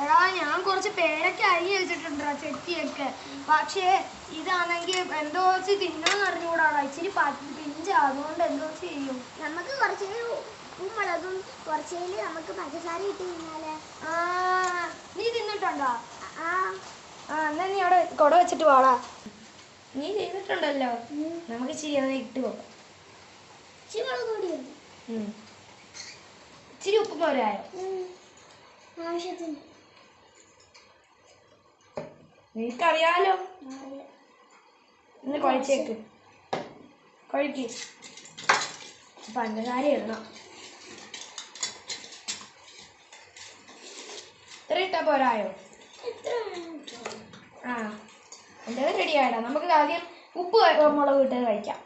എടാ ഞാൻ കുറച്ച് പേരൊക്കെ അരി വെച്ചിട്ടുണ്ട് ചെത്തിയൊക്കെ. പക്ഷേ ഇതാണെങ്കിൽ എന്തോ വെച്ച് തിന്നോന്ന് അറിഞ്ഞുകൂടാടാ. ഇച്ചിരി പിഞ്ച, അതുകൊണ്ട് എന്തോ ചെയ്യും. നമുക്ക് കുറച്ച് ഉപ്പുമുളകും കുറച്ചേല് നമുക്ക് പഞ്ചസാര ഇട്ട് തിന്നാലേ. നീ തിന്നിട്ടുണ്ടോ? എന്നാ നീ അവിടെ കൊട വെച്ചിട്ട് വാടാ. നീ ചെയ്തിട്ടുണ്ടല്ലോ, നമുക്ക് ഇച്ചിരി അങ്ങനെ ഇട്ട് പോകാം. ഇച്ചിരി മുളക് പൊടി, ഇച്ചിരി ഉപ്പ് പോരായോ? ആവശ്യത്തിന്. നിനക്കറിയാലോ. ഇന്ന് കുഴച്ചേക്ക്, കുഴക്ക്. പഞ്ചസാര ഇടണം. ഇത്ര ഇട്ടാ പോരായോ? എൻ്റെ റെഡി ആയിടാ. നമുക്ക് ആദ്യം ഉപ്പ് മുളക് ഇട്ട് കഴിക്കാം.